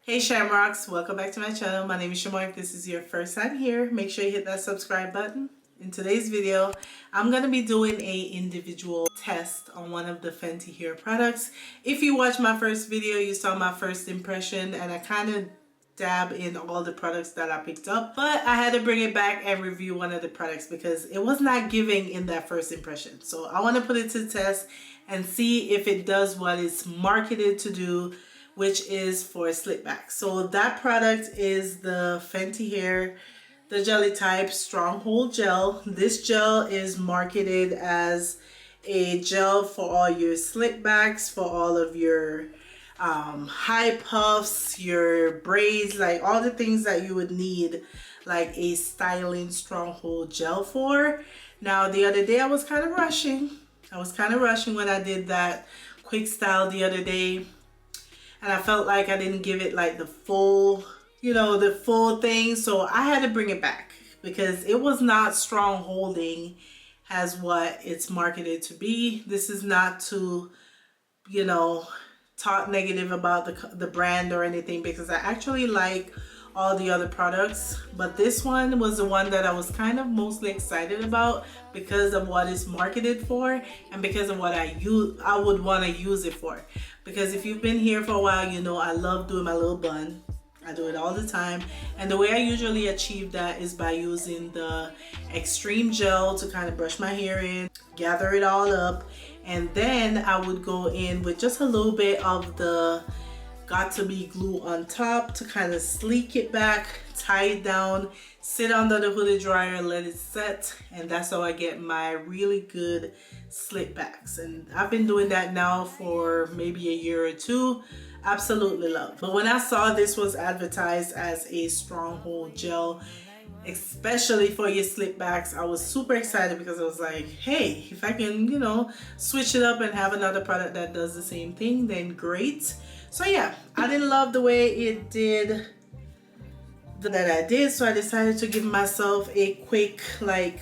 Hey Shamrocks, welcome back to my channel. My name is Shamoya. If this is your first time here, make sure you hit that subscribe button. In today's video, I'm going to be doing a individual test on one of the Fenty hair products. If you watched my first video, you saw my first impression and I kind of dab in all the products that I picked up, but I had to bring it back and review one of the products because it was not giving in that first impression. So I want to put it to the test and see if it does what it's marketed to do, which is for slick back. So that product is the Fenty hair, the jelly type stronghold gel. This gel is marketed as a gel for all your slick backs, for all of your high puffs, your braids, like all the things that you would need like a styling stronghold gel for. Now the other day I was kind of rushing. When I did that quick style the other day, and I felt like I didn't give it like the full, the full thing. So I had to bring it back because it was not strong holding as what it's marketed to be. This is not to, talk negative about the brand or anything, because I actually like all the other products, but this one was the one that I was kind of mostly excited about because of what it's marketed for and because of what I would want to use it for. Because if you've been here for a while, you know I love doing my little bun. I do it all the time, and the way I usually achieve that is by using the extreme gel to kind of brush my hair in, gather it all up, and then I would go in with just a little bit of the Got To Be glue on top to kind of sleek it back, tie it down, sit under the hooded dryer, let it set, and that's how I get my really good slick backs. And I've been doing that now for maybe a year or two. Absolutely love. But when I saw this was advertised as a stronghold gel, especially for your slick backs, I was super excited because I was like, hey, if I can, switch it up and have another product that does the same thing, then great. So yeah, I didn't love the way it did that I did, so I decided to give myself a quick like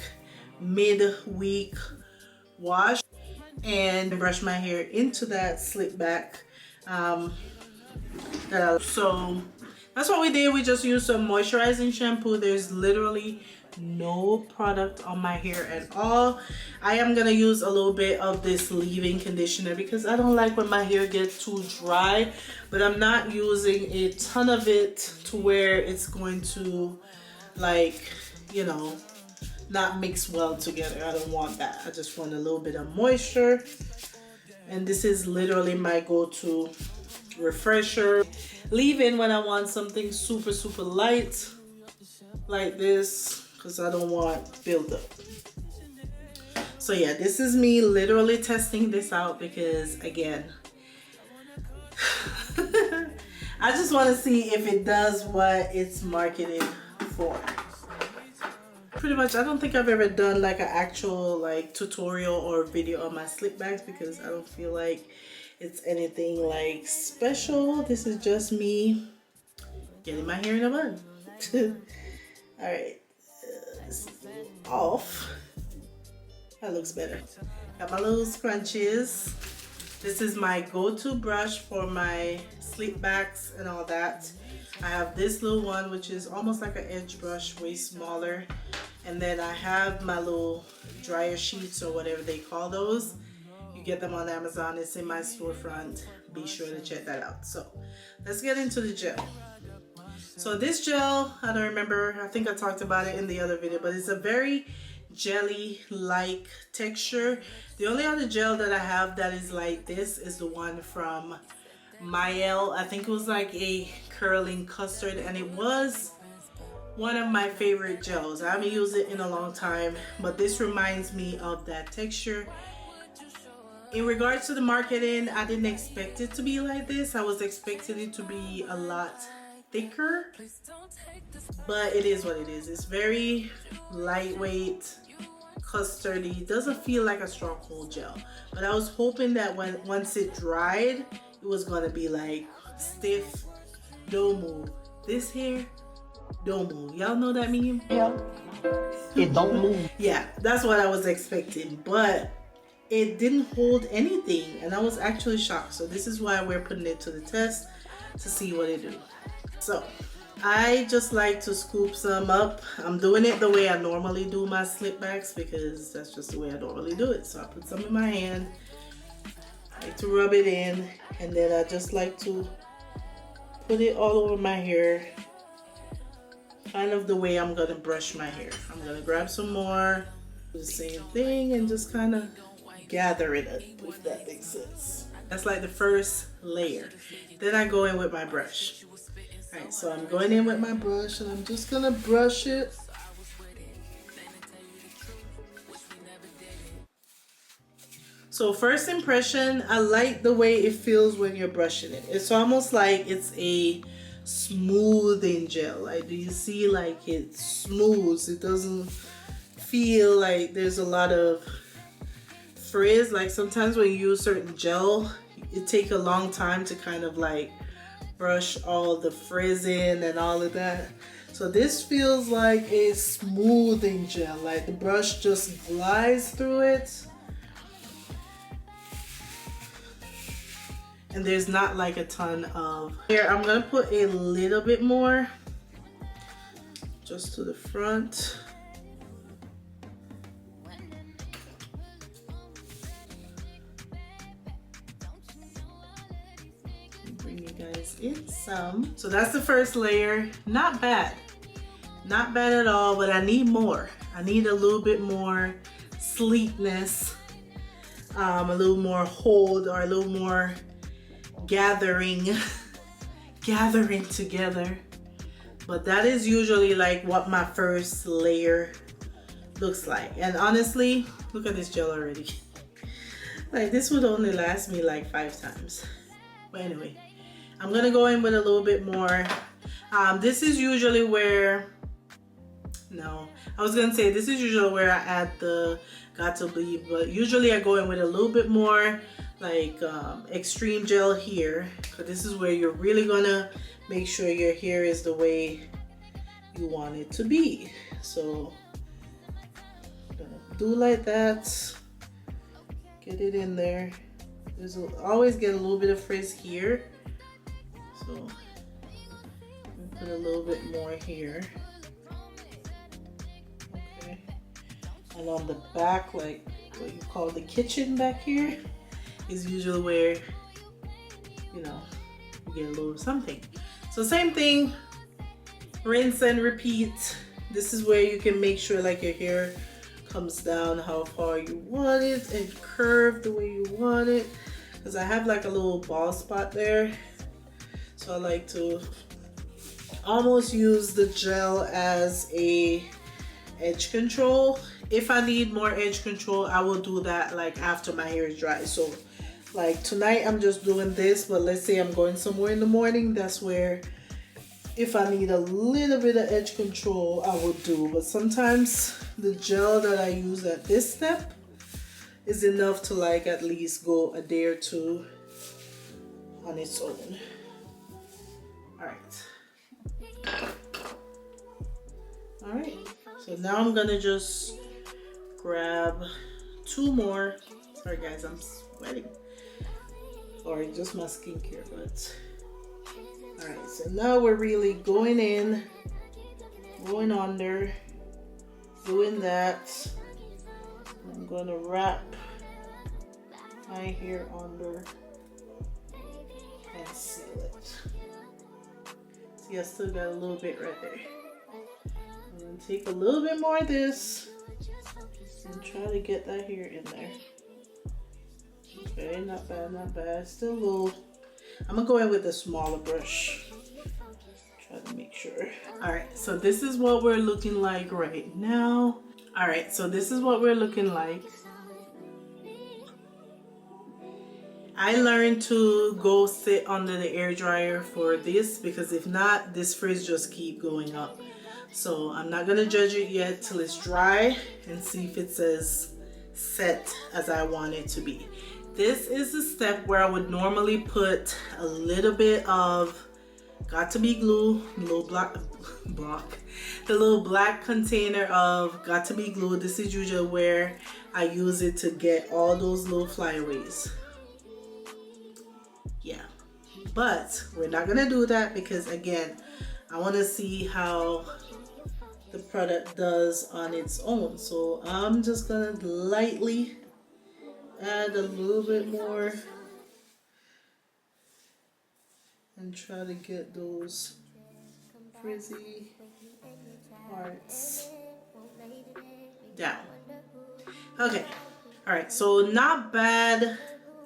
mid-week wash and brush my hair into that slick back. So that's what we did. We just used some moisturizing shampoo. There's literally no product on my hair at all. I am gonna use a little bit of this leave-in conditioner because I don't like when my hair gets too dry, but I'm not using a ton of it to where it's going to like, not mix well together. I don't want that. I just want a little bit of moisture, and this is literally my go-to refresher. Leave-in when I want something super light like this, because I don't want buildup. So yeah, this is me literally testing this out because, again, I just want to see if it does what it's marketed for. Pretty much, I don't think I've ever done like an actual like tutorial or video on my slick backs because I don't feel like it's anything like special. This is just me getting my hair in a bun. All right, this is off. That looks better. Got my little scrunchies. This is my go-to brush for my slick backs and all that. I have this little one, which is almost like an edge brush, way smaller. And then I have my little dryer sheets or whatever they call those. You get them on Amazon. It's in my storefront. Be sure to check that out. So let's get into the gel. So this gel, I don't remember, I think I talked about it in the other video, but it's a very jelly-like texture. The only other gel that I have that is like this is the one from Mielle. I think it was like a curling custard, and it was one of my favorite gels. I haven't used it in a long time, but this reminds me of that texture. In regards to the marketing, I didn't expect it to be like this. I was expecting it to be a lot thicker, but it is what it is. It's very lightweight, custardy. It doesn't feel like a stronghold gel, but I was hoping that once it dried, it was gonna be like stiff, don't move. This hair, don't move. Y'all know that meme? Yeah, it don't move. Yeah, that's what I was expecting, but it didn't hold anything, and I was actually shocked. So this is why we're putting it to the test to see what it do. So I just like to scoop some up. I'm doing it the way I normally do my slip backs because that's just the way I normally do it. So I put some in my hand, I like to rub it in, and then I just like to put it all over my hair, kind of the way I'm gonna brush my hair. I'm gonna grab some more, do the same thing, and just kind of gather it up, if that makes sense. That's like the first layer. Then I go in with my brush. Alright, so I'm going in with my brush and I'm just gonna brush it. So first impression, I like the way it feels when you're brushing it. It's almost like it's a smoothing gel. Like, do you see, like, it smooths? It doesn't feel like there's a lot of frizz. Like sometimes when you use certain gel, it takes a long time to kind of like brush all the frizz in and all of that. So this feels like a smoothing gel, like the brush just glides through it. And there's not like a ton of. Here, I'm gonna put a little bit more just to the front. Bring you guys in some. So that's the first layer. Not bad. Not bad at all, but I need more. I need a little bit more sleekness, a little more hold, or a little more gathering together. But that is usually like what my first layer looks like. And honestly, look at this gel already. Like this would only last me like 5 times. But anyway, I'm gonna go in with a little bit more. This is usually where, no, I was gonna say this is usually where I add the Got to Bleed, but usually I go in with a little bit more like extreme gel here, because this is where you're really gonna make sure your hair is the way you want it to be. So I'm gonna do like that, get it in there. There's always get a little bit of frizz here, so put a little bit more here. Okay, and on the back, like what you call the kitchen back here, is usually where, you know, you get a little something. So same thing, rinse and repeat. This is where you can make sure like your hair comes down how far you want it and curved the way you want it, because I have like a little bald spot there, so I like to almost use the gel as a edge control. If I need more edge control, I will do that like after my hair is dry. So like tonight I'm just doing this, but let's say I'm going somewhere in the morning, that's where if I need a little bit of edge control I will do. But sometimes the gel that I use at this step is enough to like at least go a day or two on its own. All right, so now I'm gonna just grab 2 more. Sorry guys, I'm sweating, or just my skincare, but all right, so now we're really going in, going under, doing that. I'm gonna wrap my hair under and seal it. See, I still got a little bit right there. I'm gonna take a little bit more of this and try to get that hair in there. Okay, not bad, not bad. Still a little. I'm gonna go in with a smaller brush. Try to make sure. All right, so this is what we're looking like right now. All right, so this is what we're looking like. I learned to go sit under the air dryer for this, because if not, this frizz just keep going up. So I'm not gonna judge it yet till it's dry and see if it's as set as I want it to be. This is the step where I would normally put a little bit of Got to Be glue, the little the little black container of Got to Be glue. This is usually where I use it to get all those little flyaways. Yeah, but we're not gonna do that because again, I want to see how the product does on its own. So I'm just gonna lightly add a little bit more and try to get those frizzy parts down. Okay, all right, so not bad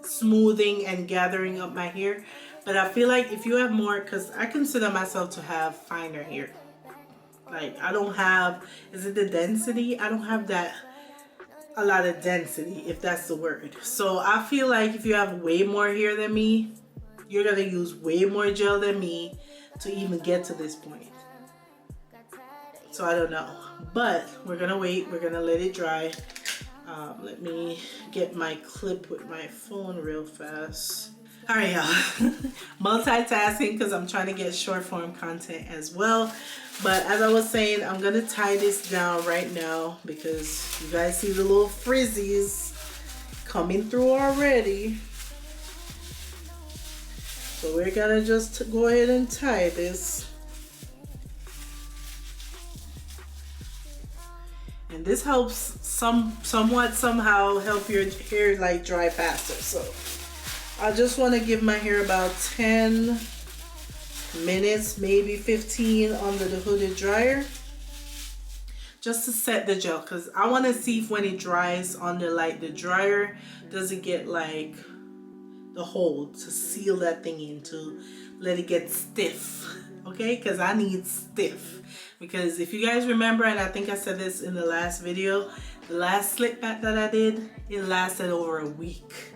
smoothing and gathering up my hair, but I feel like if you have more, because I consider myself to have finer hair. Like I don't have, is it the density? I don't have that, a lot of density, if that's the word. So I feel like if you have way more hair than me, you're gonna use way more gel than me to even get to this point. So I don't know, but we're gonna wait, we're gonna let it dry. Let me get my clip with my phone real fast. All right, y'all. Multitasking because I'm trying to get short form content as well. But as I was saying, I'm gonna tie this down right now because you guys see the little frizzies coming through already. So we're gonna just go ahead and tie this. And this helps somewhat somehow help your hair like dry faster. So I just want to give my hair about 10 minutes, maybe 15 under the hooded dryer, just to set the gel, because I want to see if when it dries under like the dryer, does it get like the hold to seal that thing in, to let it get stiff. Okay, because I need stiff. Because if you guys remember, and I think I said this in the last video, the last slick back that I did, it lasted over a week.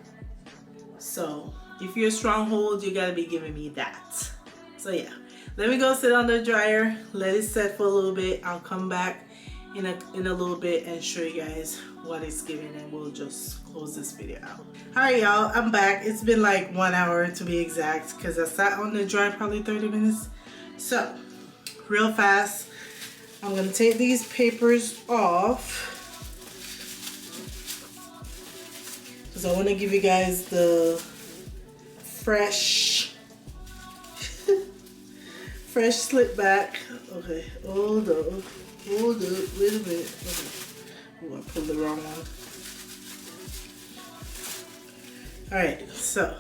So if you're a stronghold, you gotta be giving me that. So yeah, let me go sit on the dryer, let it set for a little bit. I'll come back in a little bit and show you guys what it's giving, and we'll just close this video out. All right, y'all, I'm back. It's been like 1 hour to be exact, because I sat on the dryer probably 30 minutes. So real fast, I'm gonna take these papers off because I want to give you guys the fresh fresh slip back. Okay, hold up, wait a minute. Okay. Oh, I pulled the wrong one. All right, so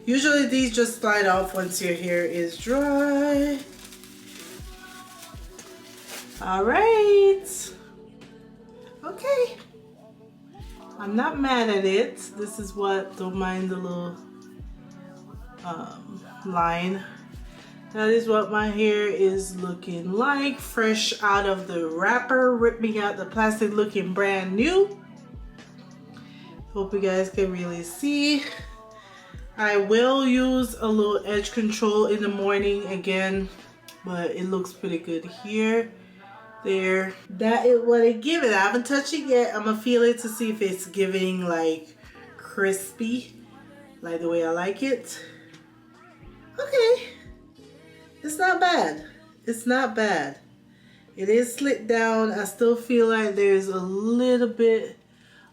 usually these just slide off once your hair is dry. All right. Okay. I'm not mad at it. This is what, don't mind the little line. That is what my hair is looking like, fresh out of the wrapper, ripping out the plastic, looking brand new. Hope you guys can really see. I will use a little edge control in the morning again, but it looks pretty good here. There, that is what it gives it. I haven't touched it yet. I'm gonna feel it to see if it's giving like crispy, like the way I like it. Okay, it's not bad. It's not bad. It is slicked down. I still feel like there's a little bit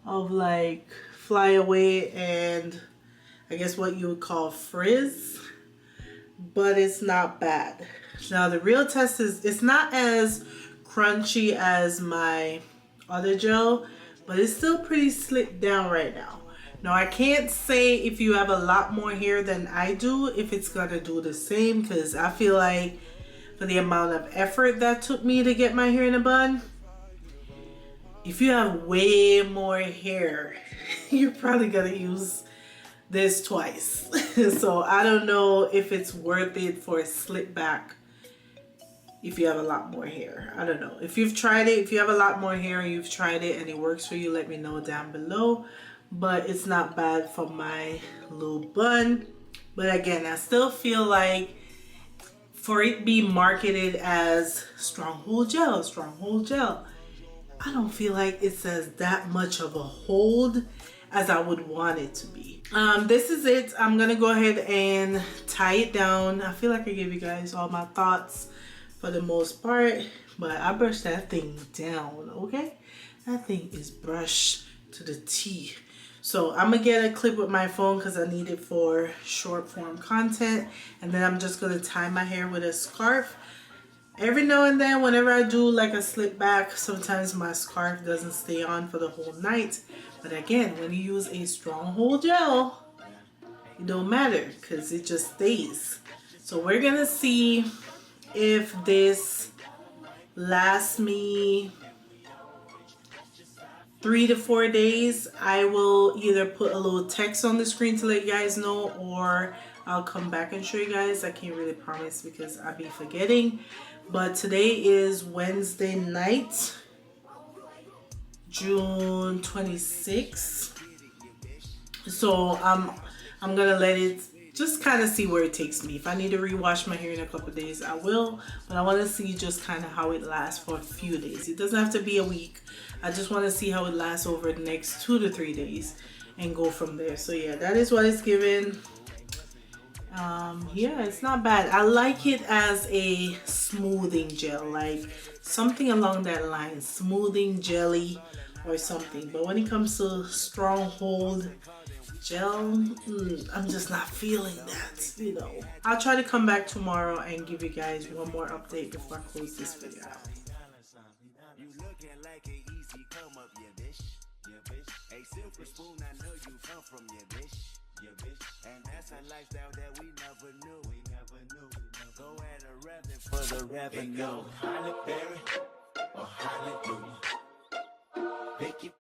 of like flyaway and I guess what you would call frizz, but it's not bad. Now the real test is, it's not as crunchy as my other gel, but it's still pretty slick down right now. Now I can't say if you have a lot more hair than I do if it's gonna do the same, because I feel like for the amount of effort that took me to get my hair in a bun, if you have way more hair, you're probably gonna use this twice. So I don't know if it's worth it for a slick back if you have a lot more hair. I don't know. If you've tried it, if you have a lot more hair and you've tried it and it works for you, let me know down below. But it's not bad for my little bun. But again, I still feel like for it be marketed as stronghold gel, I don't feel like it says that much of a hold as I would want it to be. This is it. I'm gonna go ahead and tie it down. I feel like I gave you guys all my thoughts for the most part, but I brushed that thing down, okay? That thing is brushed to the T. So I'm gonna get a clip with my phone because I need it for short form content, and then I'm just gonna tie my hair with a scarf Every now and then, whenever I do like a slip back, sometimes my scarf doesn't stay on for the whole night. But again, when you use a stronghold gel, it don't matter because it just stays. So we're gonna see if this lasts me 3 to 4 days. I will either put a little text on the screen to let you guys know, or I'll come back and show you guys. I can't really promise because I'll be forgetting. But today is Wednesday night, June 26th. So I'm gonna let it just kind of see where it takes me. If I need to rewash my hair in a couple days, I will. But I want to see just kind of how it lasts for a few days. It doesn't have to be a week. I just want to see how it lasts over the next 2 to 3 days and go from there. So yeah, that is what it's given. Yeah, it's not bad. I like it as a smoothing gel, like something along that line, smoothing jelly or something. But when it comes to stronghold gel, I'm just not feeling that, you know. I'll try to come back tomorrow and give you guys one more update before I close this video out. And that's a lifestyle that we never knew. Go at a revenue for the revenue. Halle Berry or Hallelujah. Pick your